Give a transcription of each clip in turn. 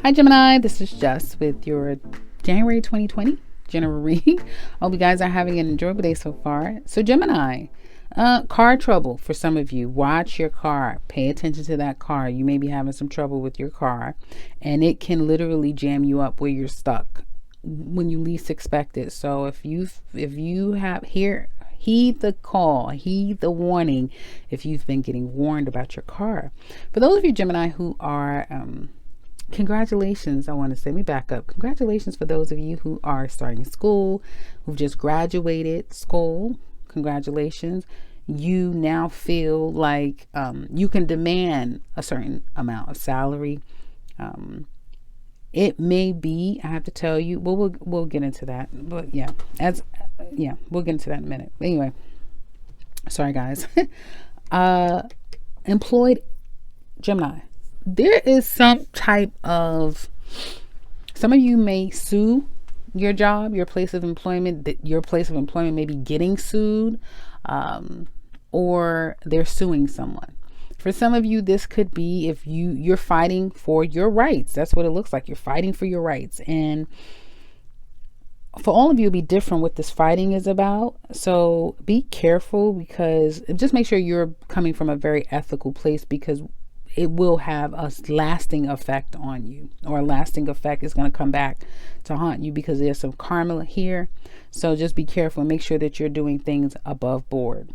Hi Gemini, this is Jess with your January 2020 general reading. I hope you guys are having an enjoyable day so far. So Gemini, car trouble for some of you. Watch your car. Pay attention to that car. You may be having some trouble with your car, and it can literally jam you up where you're stuck when you least expect it. So if you have heed the call, heed the warning if you've been getting warned about your car. For those of you Gemini who are congratulations, I want to say, let me back up. Congratulations for those of you who are starting school, who've just graduated school. Congratulations. You now feel like you can demand a certain amount of salary. It may be, I have to tell you, well, we'll get into that. But we'll get into that in a minute. Anyway, sorry guys. Employed Gemini. There is some of you may sue your job, your place of employment, that your place of employment may be getting sued, or they're suing someone. For some of you, this could be if you're fighting for your rights. That's what it looks like. You're fighting for your rights. And for all of you, it'll be different what this fighting is about. So be careful, because just make sure you're coming from a very ethical place, because it will have a lasting effect on you, or a lasting effect is going to come back to haunt you, because there's some karma here. So just be careful and make sure that you're doing things above board.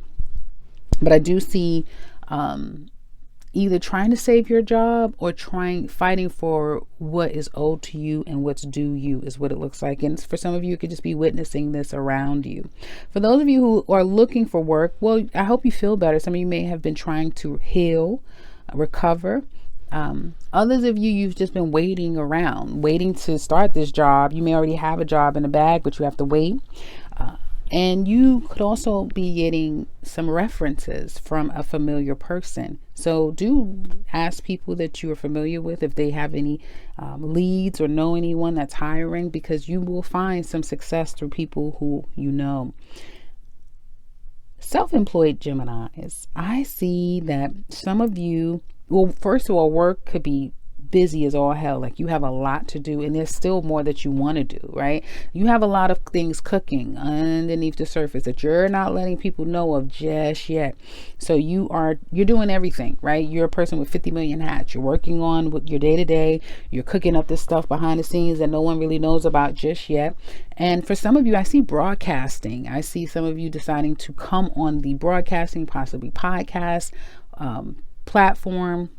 But I do see either trying to save your job or fighting for what is owed to you and what's due you is what it looks like. And for some of you, it could just be witnessing this around you. For those of you who are looking for work, well, I hope you feel better. Some of you may have been trying to heal, recover. Others of you, you've just been waiting around, waiting to start this job. You may already have a job in the bag, but you have to wait. And you could also be getting some references from a familiar person. So do ask people that you are familiar with if they have any leads or know anyone that's hiring, because you will find some success through people who you know. Self-employed Geminis, I see that some of you, well, first of all, work could be busy as all hell. Like you have a lot to do, and there's still more that you want to do, right? You have a lot of things cooking underneath the surface that you're not letting people know of just yet. So you're doing everything, right? You're a person with 50 million hats. You're working on with your day-to-day. You're cooking up this stuff behind the scenes that no one really knows about just yet. And for some of you, I see broadcasting. I see some of you deciding to come on the broadcasting, possibly podcast platform.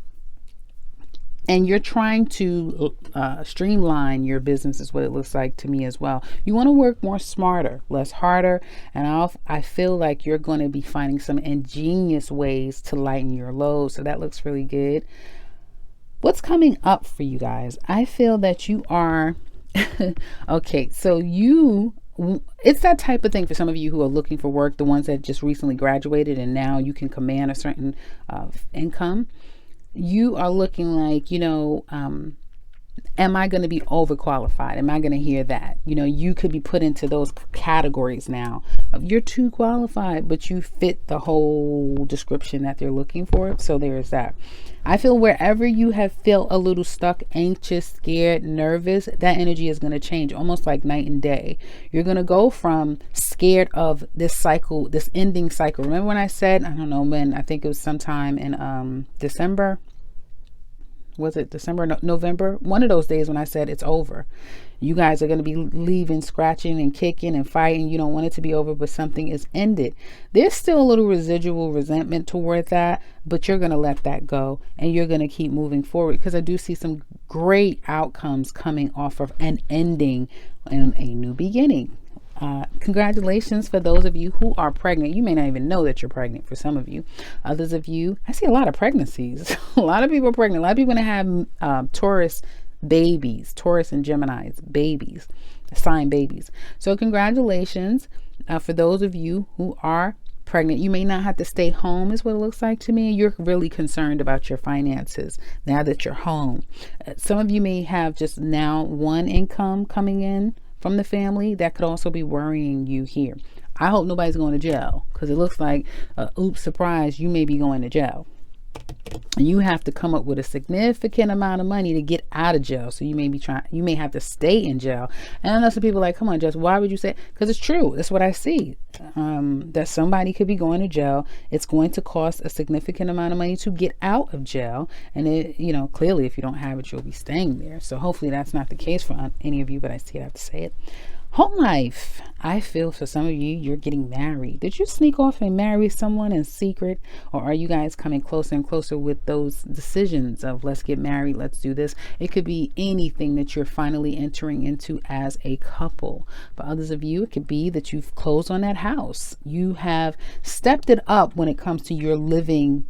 And you're trying to streamline your business is what it looks like to me as well. You want to work more smarter, less harder. And I feel like you're going to be finding some ingenious ways to lighten your load. So that looks really good. What's coming up for you guys? I feel that you are, okay, so it's that type of thing for some of you who are looking for work, the ones that just recently graduated and now you can command a certain income. You are looking like, am I going to be overqualified? Am I going to hear that? You could be put into those categories now of you're too qualified, but you fit the whole description that they're looking for. So there's that. I feel wherever you have felt a little stuck, anxious, scared, nervous, that energy is going to change almost like night and day. You're going to go from scared of this cycle, this ending cycle. Remember when I said, I don't know when, I think it was sometime in December. Was it December, November? One of those days when I said it's over. You guys are going to be leaving, scratching and kicking and fighting. You don't want it to be over, but something is ended. There's still a little residual resentment toward that, but you're going to let that go and you're going to keep moving forward, because I do see some great outcomes coming off of an ending and a new beginning. Congratulations for those of you who are pregnant. You may not even know that you're pregnant for some of you. Others of you, I see a lot of pregnancies. A lot of people are pregnant. A lot of people are going to have Taurus babies, Taurus and Gemini's babies, sign babies. So congratulations for those of you who are pregnant. You may not have to stay home is what it looks like to me. You're really concerned about your finances now that you're home. Some of you may have just now one income coming in from the family. That could also be worrying you here. I hope nobody's going to jail, because it looks like, oops, surprise, you may be going to jail. You have to come up with a significant amount of money to get out of jail. So you may have to stay in jail. And I know some people are like, come on, Jess, why would you say? Because it's true. That's what I see. That somebody could be going to jail. It's going to cost a significant amount of money to get out of jail. And clearly if you don't have it, you'll be staying there. So hopefully that's not the case for any of you, but I still have to say it. Home life. I feel for some of you, you're getting married. Did you sneak off and marry someone in secret? Or are you guys coming closer and closer with those decisions of let's get married, let's do this? It could be anything that you're finally entering into as a couple. For others of you, it could be that you've closed on that house. You have stepped it up when it comes to your living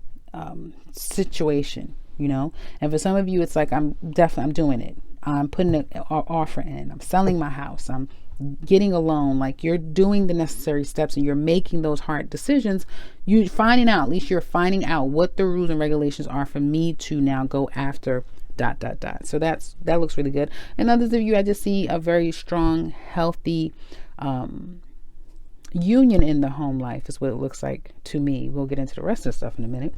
situation, And for some of you, it's like, I'm doing it. I'm putting an offer in. I'm selling my house. I'm getting a loan. Like, you're doing the necessary steps and you're making those hard decisions. You're finding out what the rules and regulations are for me to now go after ... So that looks really good. And others of you, I just see a very strong, healthy union in the home life is what it looks like to me. We'll get into the rest of the stuff in a minute.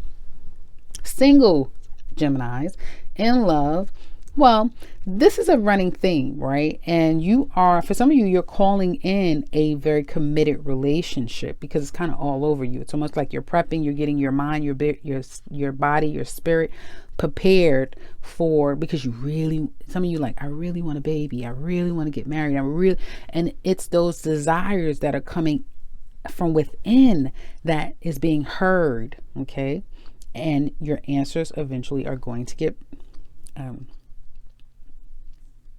Single Geminis in love. Well, this is a running theme, right? And for some of you, you're calling in a very committed relationship because it's kind of all over you. It's almost like you're prepping, you're getting your mind, your body, your spirit prepared because some of you like, I really want a baby. I really want to get married. And it's those desires that are coming from within that is being heard. Okay. And your answers eventually are going to get,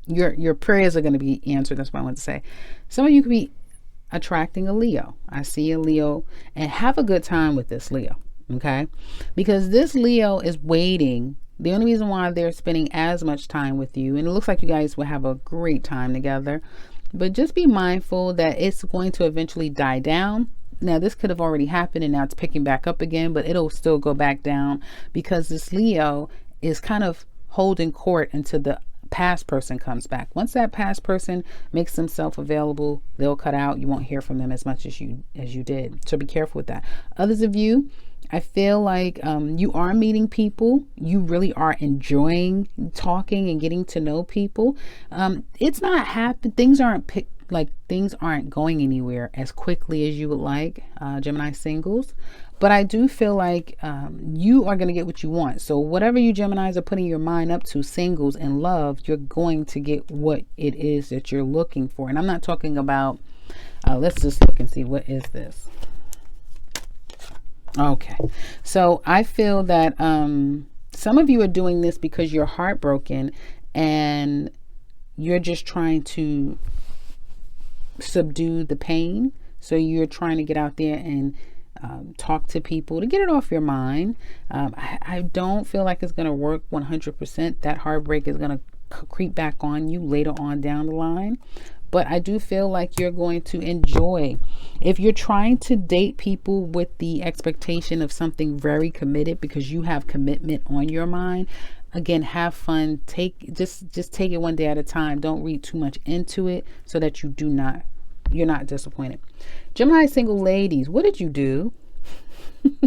your prayers are going to be answered. That's what I want to say. Some of you could be attracting a Leo. I see a Leo, and have a good time with this Leo. Okay. Because this Leo is waiting. The only reason why they're spending as much time with you, and it looks like you guys will have a great time together, but just be mindful that it's going to eventually die down. Now, this could have already happened and now it's picking back up again, but it'll still go back down because this Leo is kind of holding court until the past person comes back. Once that past person makes themselves available, they'll cut out. You won't hear from them as much as you did. So be careful with that. Others of you, I feel like you are meeting people. You really are enjoying talking and getting to know people. It's not happen. Things aren't going anywhere as quickly as you would like, Gemini singles. But I do feel like you are going to get what you want. So whatever you Geminis are putting your mind up to, singles and love, you're going to get what it is that you're looking for. And I'm not talking about, let's just look and see, what is this? Okay. So I feel that some of you are doing this because you're heartbroken and you're just trying to subdue the pain. So you're trying to get out there and talk to people to get it off your mind. I don't feel like it's going to work 100%. That heartbreak is going to creep back on you later on down the line. But I do feel like you're going to enjoy. If you're trying to date people with the expectation of something very committed because you have commitment on your mind, again, have fun. Just take it one day at a time. Don't read too much into it so that you're not disappointed. Gemini single ladies, what did you do? I'm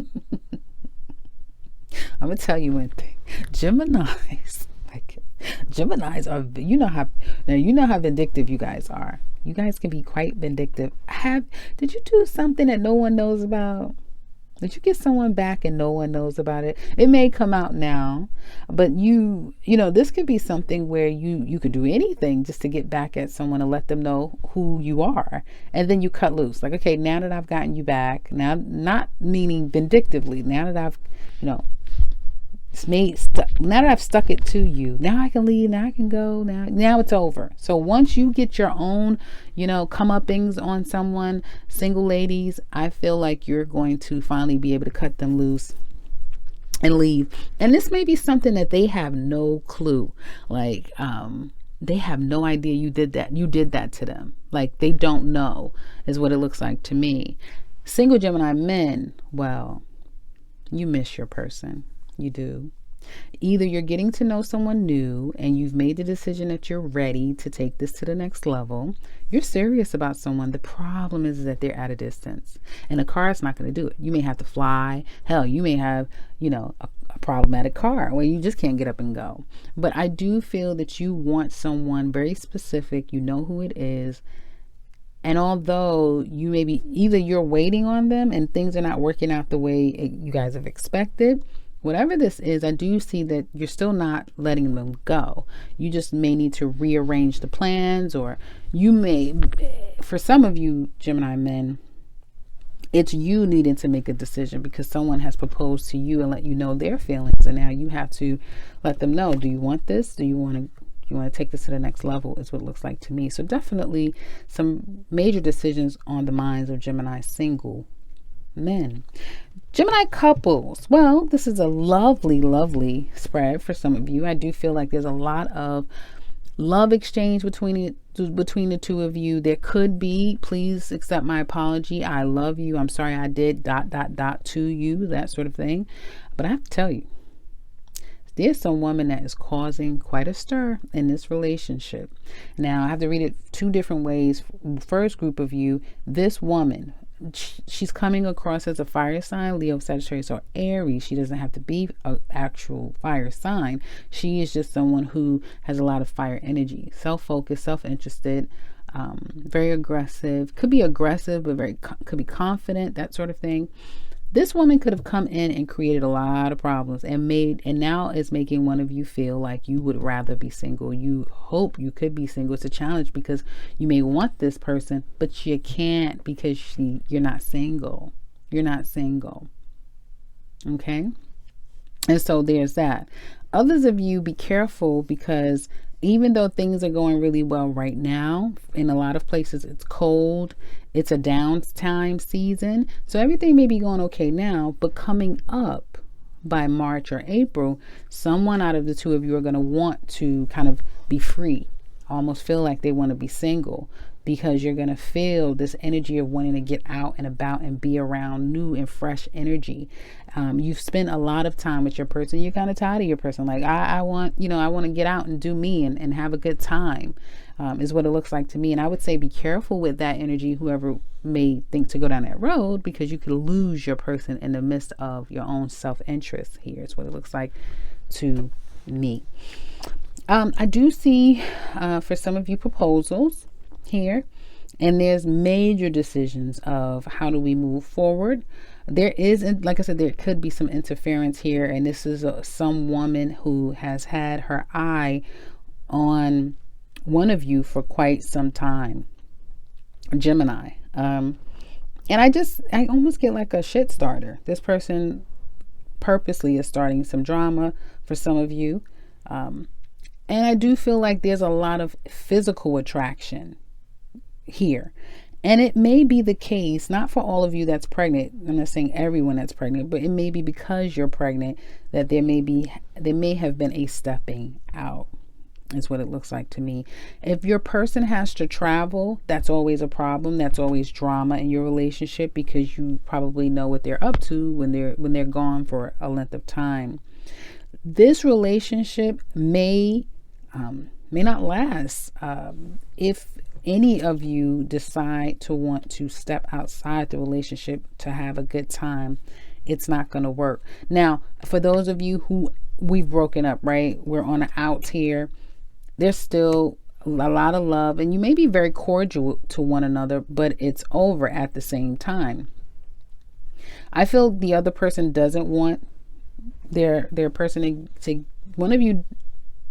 gonna tell you one thing. Geminis are, you know how vindictive you guys are. You guys can be quite vindictive. Did you do something that no one knows about? Did you get someone back and no one knows about it? It may come out now, but this could be something where you could do anything just to get back at someone and let them know who you are. And then you cut loose. Like, okay, now that I've gotten you back, now, not meaning vindictively, now that I've, now that I've stuck it to you, now I can leave, now I can go, now it's over. So once you get your own, comeuppings on someone, single ladies, I feel like you're going to finally be able to cut them loose and leave. And this may be something that they have no clue. Like, they have no idea you did that to them. Like, they don't know is what it looks like to me. Single Gemini men, well, you miss your person. You do. Either you're getting to know someone new and you've made the decision that you're ready to take this to the next level. You're serious about someone. The problem is that they're at a distance and a car is not going to do it. You may have to fly. Hell, you may have, a problematic car where you just can't get up and go. But I do feel that you want someone very specific. You know who it is. And although you may be, either you're waiting on them and things are not working out the way you guys have expected, whatever this is, I do see that you're still not letting them go. You just may need to rearrange the plans, or you may, for some of you Gemini men, it's you needing to make a decision because someone has proposed to you and let you know their feelings. And now you have to let them know, do you want this? Do you want to take this to the next level, is what it looks like to me. So definitely some major decisions on the minds of Gemini single men. Gemini couples. Well, this is a lovely, lovely spread for some of you. I do feel like there's a lot of love exchange between the two of you. There could be, please accept my apology, I love you, I'm sorry I did ... to you, that sort of thing. But I have to tell you, there's some woman that is causing quite a stir in this relationship. Now, I have to read it two different ways. First group of you, this woman, she's coming across as a fire sign, Leo, Sagittarius, or Aries. She doesn't have to be an actual fire sign. She is just someone who has a lot of fire energy, self-focused, self-interested, very aggressive. Could be aggressive, but could be confident, that sort of thing. This woman could have come in and created a lot of problems and now is making one of you feel like you would rather be single. You hope you could be single. It's a challenge because you may want this person, but you can't because you're not single. You're not single. Okay? And so there's that. Others of you, be careful, because even though things are going really well right now, in a lot of places it's cold, it's a downtime season, so everything may be going okay now, but coming up by March or April, someone out of the two of you are going to want to kind of be free, almost feel like they want to be single, because you're going to feel this energy of wanting to get out and about and be around new and fresh energy. You've spent a lot of time with your person. You're kind of tired of your person. Like, I want to get out and do me and have a good time, is what it looks like to me. And I would say be careful with that energy, whoever may think to go down that road, because you could lose your person in the midst of your own self-interest. Here is what it looks like to me. I do see for some of you proposals here, and there's major decisions of how do we move forward. There is, like I said, there could be some interference here, and this is some woman who has had her eye on one of you for quite some time, Gemini. And I almost get like a shit starter. This person purposely is starting some drama for some of you. And I do feel like there's a lot of physical attraction here. And it may be the case, not for all of you that's pregnant. I'm not saying everyone that's pregnant, but it may be because you're pregnant that there may have been a stepping out, is what it looks like to me. If your person has to travel, that's always a problem. That's always drama in your relationship, because you probably know what they're up to when they're gone for a length of time. This relationship may not last. If any of you decide to want to step outside the relationship to have a good time, it's not going to work. Now, for those of you who we've broken up, right? We're on the outs here. There's still a lot of love, and you may be very cordial to one another, but it's over at the same time. I feel the other person doesn't want their person to one of you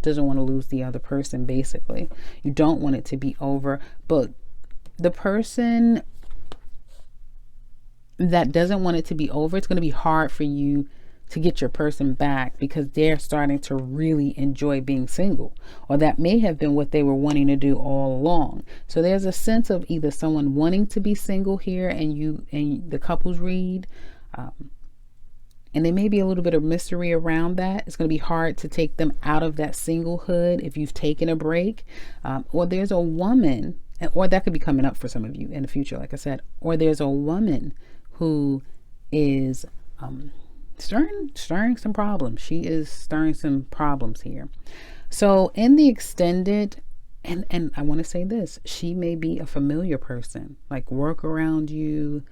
doesn't want to lose the other person. Basically, you don't want it to be over, but the person that doesn't want it to be over, it's going to be hard for you to get your person back, because they're starting to really enjoy being single, or that may have been what they were wanting to do all along. So there's a sense of either someone wanting to be single here, and the couples read, and there may be a little bit of mystery around that. It's going to be hard to take them out of that singlehood if you've taken a break. Or there's a woman, or that could be coming up for some of you in the future, like I said. Or there's a woman who is stirring some problems. She is stirring some problems here. So in the extended, and I want to say this, she may be a familiar person, like work around you,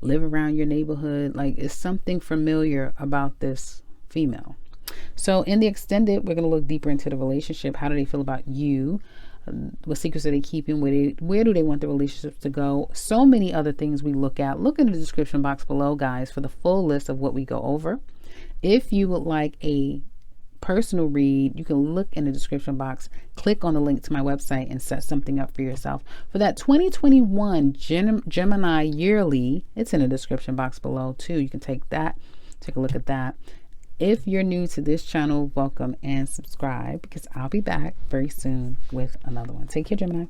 live around your neighborhood. Like, it's something familiar about this female. So in the extended, we're going to look deeper into the relationship. How do they feel about you? What secrets are they keeping? Where do they want the relationships to go? So many other things we look at. Look in the description box below, guys, for the full list of what we go over. If you would like a personal read, you can look in the description box, click on the link to my website, and set something up for yourself. For that 2021 Gemini yearly, it's in the description box below too. You can take a look at that. If you're new to this channel, welcome and subscribe, because I'll be back very soon with another one. Take care, Gemini.